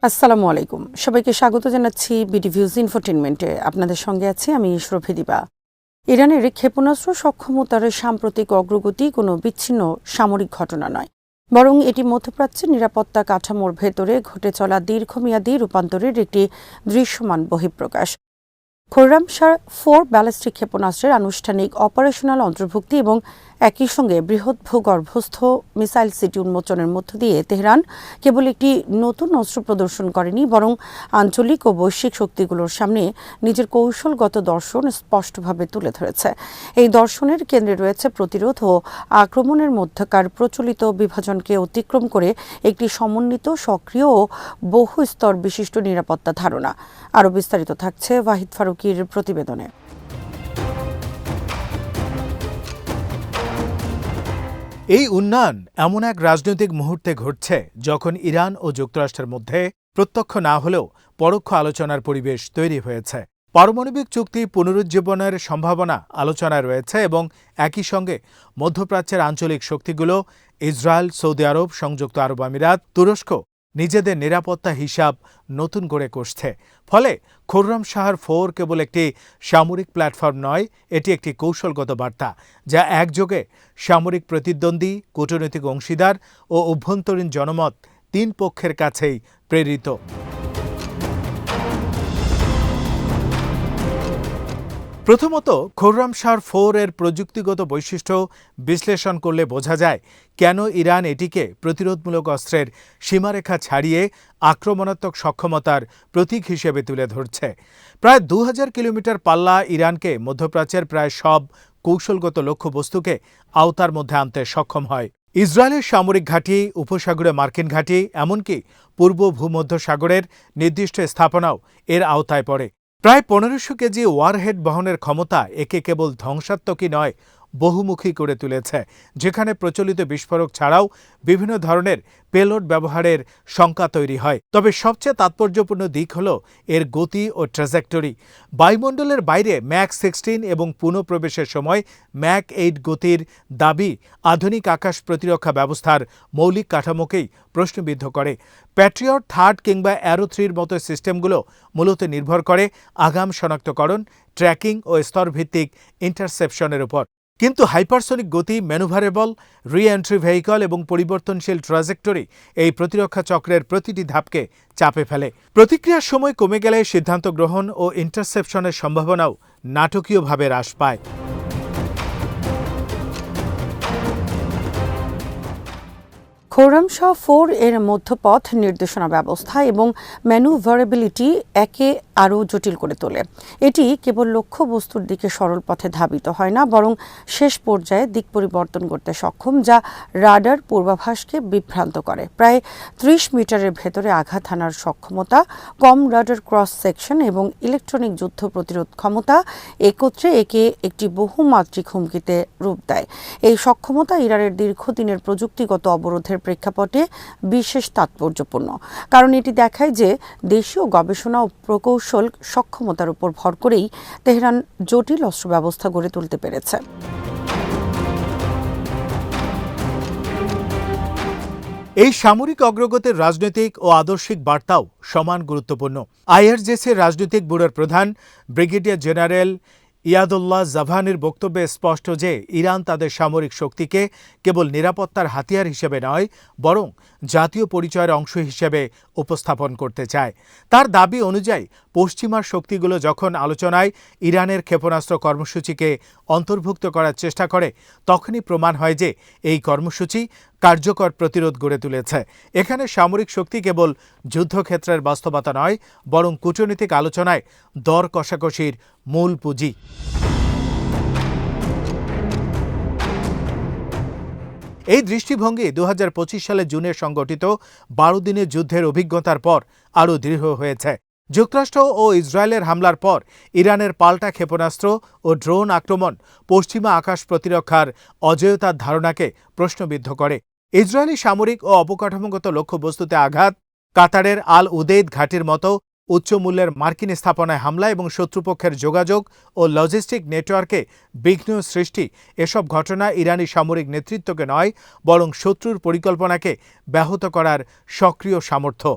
আসসালামু আলাইকুম। সবাইকে স্বাগত জানাচ্ছি বিডিভিউজ ইনফোটেইনমেন্টে। আপনাদের সঙ্গে আছি আমি ইশরফি দিবা। ইরানের ক্ষেপণাস্ত্র সক্ষমতার সাম্প্রতিক অগ্রগতি কোনো বিচ্ছিন্ন সামরিক ঘটনা নয়, বরং এটি মধ্যপ্রাচ্যের নিরাপত্তা কাঠামোর ভেতরে ঘটে চলা দীর্ঘমেয়াদী রূপান্তরের একটি দৃশ্যমান বহিঃপ্রকাশ। খোররামশাহ 4 ব্যালিস্টিক ক্ষেপণাস্ত্রের আনুষ্ঠানিক অপারেশনাল অন্তর্ভুক্তি এবং একই সঙ্গে বৃহৎ ভূগর্ভস্থ মিসাইল সিটি উন্মোচনের মধ্য দিয়ে তেহরান কেবল একটি নতুন অস্ত্র প্রদর্শন করেনি, বরং আঞ্চলিক ও বৈশ্বিক শক্তিগুলোর সামনে নিজের কৌশলগত দর্শন স্পষ্টভাবে তুলে ধরেছে। এই দর্শনের কেন্দ্রে রয়েছে প্রতিরোধ ও আক্রমণের মধ্যকার প্রচলিত বিভাজনকে অতিক্রম করে একটি সমন্বিত, সক্রিয় ও বহু স্তর বিশিষ্ট নিরাপত্তা ধারণা। আরও বিস্তারিত থাকছে ওয়াহিদ ফারুকীর প্রতিবেদনে। এই উন্নয়ন এমন এক রাজনৈতিক মুহূর্তে ঘটছে যখন ইরান ও যুক্তরাষ্ট্রের মধ্যে প্রত্যক্ষ না হলেও পরোক্ষ আলোচনার পরিবেশ তৈরি হয়েছে। পারমাণবিক চুক্তি পুনরুজ্জীবনের সম্ভাবনা আলোচনায় রয়েছে এবং একই সঙ্গে মধ্যপ্রাচ্যের আঞ্চলিক শক্তিগুলো ইসরায়েল, সৌদি আরব, সংযুক্ত আরব আমিরাত, তুরস্ক নিজেদের নিরাপত্তা হিসাব নতুন করে কষছে। ফলে খোররামশাহ 4 কেবল একটি সামরিক প্ল্যাটফর্ম নয়, এটি একটি কৌশলগত বার্তা যা একযোগে সামরিক প্রতিদ্বন্দ্বী, কূটনৈতিক অংশীদার ও অভ্যন্তরীণ জনমত তিন পক্ষের কাছেই প্রেরিত। প্রথমত, খোররামশাহ 4 এর প্রযুক্তিগত বৈশিষ্ট্য বিশ্লেষণ করলে বোঝা যায় কেন ইরান এটিকে প্রতিরোধমূলক অস্ত্রের সীমারেখা ছাড়িয়ে আক্রমণাত্মক সক্ষমতার প্রতীক হিসেবে তুলে ধরছে। প্রায় 2000 কিলোমিটার পাল্লা ইরানকে মধ্যপ্রাচ্যের প্রায় সব কৌশলগত লক্ষ্যবস্তুকে আওতার মধ্যে আনতে সক্ষম হয়। ইসরায়েলের সামরিক ঘাঁটি, উপসাগরে মার্কিন ঘাঁটি, এমনকি পূর্ব ভূমধ্যসাগরের নির্দিষ্ট স্থাপনাও এর আওতায় পড়ে। প্রায় 1500 কেজি ওয়ারহেড বহনের ক্ষমতা একে কেবল ধ্বংসাত্মকই নয়, বহুমুখী করে তুলেছে, যেখানে প্রচলিত বিস্ফোরক ছাড়াও বিভিন্ন ধরনের পেলোড ব্যবহারের শঙ্কা তৈরি হয়। তবে সবচেয়ে তাৎপর্যপূর্ণ দিক হল এর গতি ও ট্র্যাজেক্টরি। বায়ুমণ্ডলের বাইরে ম্যাক 16 এবং পুনঃপ্রবেশের সময় ম্যাক 8 গতির দাবি আধুনিক আকাশ প্রতিরক্ষা ব্যবস্থার মৌলিক কাঠামোকেই প্রশ্নবিদ্ধ করে। প্যাট্রিয়ট 3 কিংবা অ্যারো 3 মতো সিস্টেমগুলো মূলত নির্ভর করে আগাম শনাক্তকরণ, ট্র্যাকিং ও স্তরভিত্তিক ইন্টারসেপশনের উপর। কিন্তু হাইপারসনিক গতি, ম্যানুভারেবল রি-এন্ট্রি ভেহিকল এবং পরিবর্তনশীল ট্র্যাজেক্টরি এই প্রতিরক্ষা চক্রের প্রতিটি ধাপকে চাপে ফেলে। প্রতিক্রিয়ার সময় কমে গেলে সিদ্ধান্ত গ্রহণ ও ইন্টারসেপশনের সম্ভাবনাও নাটকীয়ভাবে হ্রাস পায়। খোররামশাহ 4 এর মধ্যপথ নির্দেশনা ব্যবস্থা এবং ম্যানুভারেবিলিটি একে আরও জটিল করে তোলে। এটি কেবল লক্ষ্যবস্তুর দিকে সরল পথে ধাবিত হয় না, বরং শেষ পর্যায়ে দিক পরিবর্তন করতে সক্ষম, যা রাডার পূর্বাভাসকে বিভ্রান্ত করে। প্রায় 30 মিটারের ভেতরে আঘাত হানার সক্ষমতা, কম রাডার ক্রস সেকশন এবং ইলেকট্রনিক যুদ্ধ প্রতিরোধ ক্ষমতা একত্রে একে একটি বহুমাত্রিক হুমকিতে রূপ দেয়। এই সক্ষমতা ইরানের দীর্ঘদিনের প্রযুক্তিগত অবরোধের প্রেক্ষাপটে বিশেষ তাৎপর্যপূর্ণ, কারণ এটি দেখায় যে দেশীয় গবেষণা ও প্রকৌশল সক্ষমতার উপর ভর করেই তেহরান জটিল অস্ত্র ব্যবস্থা গড়ে তুলতে পেরেছে। এই সামরিক অগ্রগতির রাজনৈতিক ও আদর্শিক বার্তাও সমান গুরুত্বপূর্ণ। আইআরজিসির রাজনৈতিক ব্যুরোর প্রধান ব্রিগেডিয়ার জেনারেল ইয়াদুল্লাহ জাভানির বক্তব্যে স্পষ্ট যে ইরান তাদের সামরিক শক্তিকে কেবল নিরাপত্তার হাতিয়ার হিসেবে নয়, বরং জাতীয় পরিচয়ের অংশ হিসেবে উপস্থাপন করতে চায়। তার দাবি অনুযায়ী পশ্চিমার শক্তিগুলো যখন আলোচনায় ইরানের ক্ষেপণাস্ত্র কর্মসূচিকে অন্তর্ভুক্ত করার চেষ্টা করে, তখনই প্রমাণ হয় যে এই কর্মসূচি কার্যকর প্রতিরোধ গড়ে তুলেছে। এখানে সামরিক শক্তি কেবল যুদ্ধক্ষেত্রের বাস্তবতা নয়, বরং কূটনৈতিক আলোচনায় দর কষাকষির মূল পুঁজি। এই দৃষ্টিভঙ্গি 2025 সালে জুনে সংগঠিত 12 দিনের যুদ্ধের অভিজ্ঞতার পর আরও দৃঢ় হয়েছে। যুক্তরাষ্ট্র ও ইসরায়েলের হামলার পর ইরানের পাল্টা ক্ষেপণাস্ত্র ও ড্রোন আক্রমণ পশ্চিমা আকাশ প্রতিরক্ষার অজেয়তার ধারণাকে প্রশ্নবিদ্ধ করে। ইসরায়েলি সামরিক ও অবকাঠামোগত লক্ষ্যবস্তুতে আঘাত, কাতারের আল উদেইদ ঘাঁটির মতো উচ্চ মূল্যের মার্কিন স্থাপনায় হামলা এবং শত্রুপক্ষের যোগাযোগ ও লজিস্টিক নেটওয়ার্কে বিঘ্ন সৃষ্টি, এসব ঘটনা ইরানি সামরিক নেতৃত্বকে নয়, বরং শত্রুর পরিকল্পনাকে ব্যাহত করার সক্রিয় সামর্থ্য।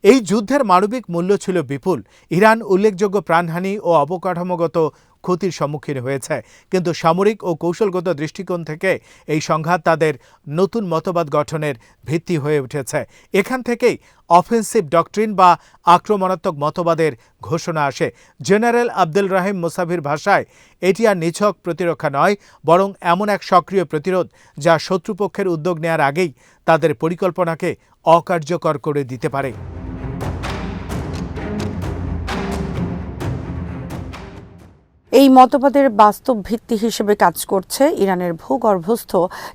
এই যুদ্ধের মানবিক মূল্য ছিল বিপুল। ইরান উল্লেখযোগ্য প্রাণহানি ও অবকাঠামোগত ক্ষতির সম্মুখীন হয়েছে, কিন্তু সামরিক ও কৌশলগত দৃষ্টিকোণ থেকে এই সংঘাত তাদের নতুন মতবাদ গঠনের ভিত্তি হয়ে উঠেছে। এখান থেকেই অফেন্সিভ ডক্ট্রিন বা আক্রমণাত্মক মতবাদের ঘোষণা আসে। জেনারেল আব্দুল রহিম মুসাভির ভাষায়, এটি আর নিছক প্রতিরক্ষা নয়, বরং এমন এক সক্রিয় প্রতিরোধ যা শত্রুপক্ষের উদ্যোগ নেয়ার আগেই তাদের পরিকল্পনাকে অকার্যকর করে দিতে পারে। এই মতবাদের বাস্তব ভিত্তি হিসেবে কাজ করছে ইরানের ভূগর্ভস্থ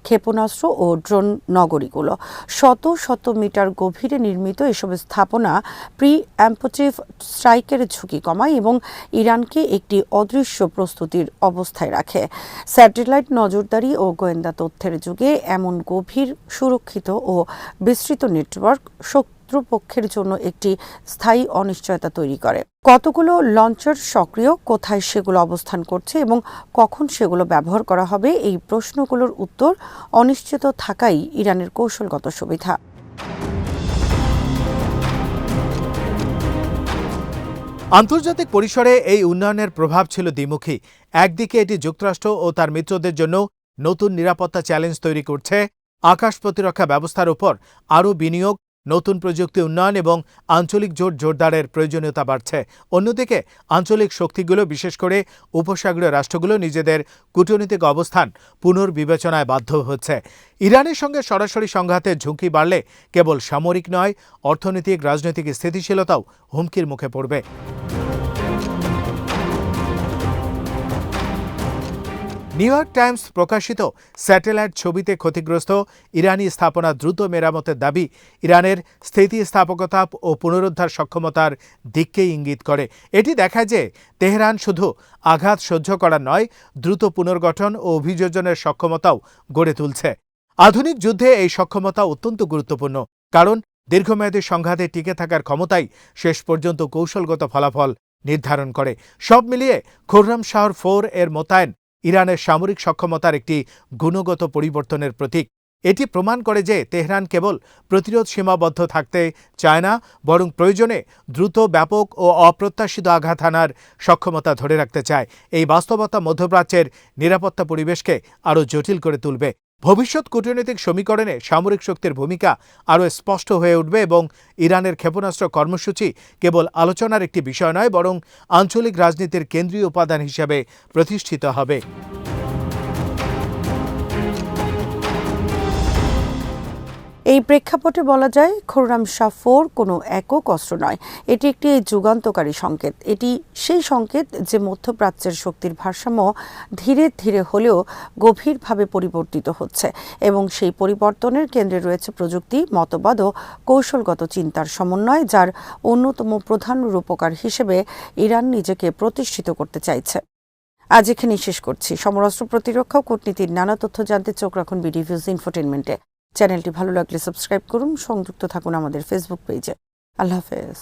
ক্ষেপণাস্ত্র ও ড্রোন নগরীগুলো। শত শত মিটার গভীরে নির্মিত এসব স্থাপনা প্রি অ্যাম্পটিভ স্ট্রাইকের ঝুঁকি কমায় এবং ইরানকে একটি অদৃশ্য প্রস্তুতির অবস্থায় রাখে। স্যাটেলাইট নজরদারি ও গোয়েন্দা তথ্যের যুগে এমন গভীর, সুরক্ষিত ও বিস্তৃত নেটওয়ার্ক শত্রুপক্ষের জন্য একটি স্থায়ী অনিশ্চয়তা তৈরি করে। কতগুলো লঞ্চার সক্রিয়, কোথায় সেগুলো অবস্থান করছে এবং কখন সেগুলো ব্যবহার করা হবে, এই প্রশ্নগুলোর উত্তর অনিশ্চিত থাকাই ইরানের কৌশলগত সুবিধা। আন্তর্জাতিক পরিসরে এই উন্নয়নের প্রভাব ছিল দ্বিমুখী। একদিকে এটি যুক্তরাষ্ট্র ও তার মিত্রদের জন্য নতুন নিরাপত্তা চ্যালেঞ্জ তৈরি করছে। আকাশ প্রতিরক্ষা ব্যবস্থার উপর আরও বিনিয়োগ, নতুন প্রযুক্তি উন্নয়ন এবং আঞ্চলিক জোট জোরদারের প্রয়োজনীয়তা বাড়ছে। অন্যদিকে আঞ্চলিক শক্তিগুলো, বিশেষ করে উপসাগরীয় রাষ্ট্রগুলো, নিজেদের কূটনৈতিক অবস্থান পুনর্বিবেচনায় বাধ্য হচ্ছে। ইরানের সঙ্গে সরাসরি সংঘাতের ঝুঁকি বাড়লে কেবল সামরিক নয়, অর্থনৈতিক, রাজনৈতিক স্থিতিশীলতাও হুমকির মুখে পড়বে। নিউ ইয়র্ক টাইমস প্রকাশিত স্যাটেলাইট ছবিতে ক্ষতিগ্রস্ত ইরানি স্থাপনা দ্রুত মেরামতের দাবি ইরানের স্থিতিস্থাপকতা ও পুনরুদ্ধার সক্ষমতার দিককেই ইঙ্গিত করে। এটি দেখায় যে তেহরান শুধু আঘাত সহ্য করা নয়, দ্রুত পুনর্গঠন ও অভিযোজনের সক্ষমতাও গড়ে তুলছে। আধুনিক যুদ্ধে এই সক্ষমতা অত্যন্ত গুরুত্বপূর্ণ, কারণ দীর্ঘমেয়াদী সংঘাতে টিকে থাকার ক্ষমতাই শেষ পর্যন্ত কৌশলগত ফলাফল নির্ধারণ করে। সব মিলিয়ে খুররাম শাহর 4 এর মোতায়েন ইরানের সামরিক সক্ষমতার একটি গুণগত পরিবর্তনের প্রতীক। এটি প্রমাণ করে যে তেহরান কেবল প্রতিরোধ সীমাবদ্ধ থাকতে চায় না, বরং প্রয়োজনে দ্রুত, ব্যাপক ও অপ্রত্যাশিত আঘাত হানার সক্ষমতা ধরে রাখতে চায়। এই বাস্তবতা মধ্যপ্রাচ্যের নিরাপত্তা পরিবেশকে আরও জটিল করে তুলবে। ভবিষ্যৎ কূটনৈতিক সমীকরণে সামরিক শক্তির ভূমিকা আরও স্পষ্ট হয়ে উঠবে এবং ইরানের ক্ষেপণাস্ত্র কর্মসূচি কেবল আলোচনার একটি বিষয় নয়, বরং আঞ্চলিক রাজনীতির কেন্দ্রীয় উপাদান হিসেবে প্রতিষ্ঠিত হবে। এই প্রেক্ষাপটে বলা যায়, খুররাম শাহ 4 কোনো একক অস্ত্র নয়, এটি একটি যুগান্তকারী সংকেত। এটি সেই সংকেত যে মধ্যপ্রাচ্যের শক্তির ভারসাম্য ধীরে ধীরে হলেও গভীরভাবে পরিবর্তিত হচ্ছে এবং সেই পরিবর্তনের কেন্দ্রে রয়েছে প্রযুক্তি, মতবাদ ও কৌশলগত চিন্তার সমন্বয়, যার অন্যতম প্রধান রূপকার হিসেবে ইরান নিজেকে প্রতিষ্ঠিত করতে চাইছে। আজ এখানেই শেষ করছি। সমরাস্ত্র, প্রতিরক্ষা ও কূটনীতির নানা তথ্য জানতে চোখ রাখুন বিডিভিউজ ইনফোটেইনমেন্টে। চ্যানেলটি ভালো লাগলে সাবস্ক্রাইব করুন, সংযুক্ত থাকুন আমাদের ফেসবুক পেজে। আল্লাহ হাফেজ।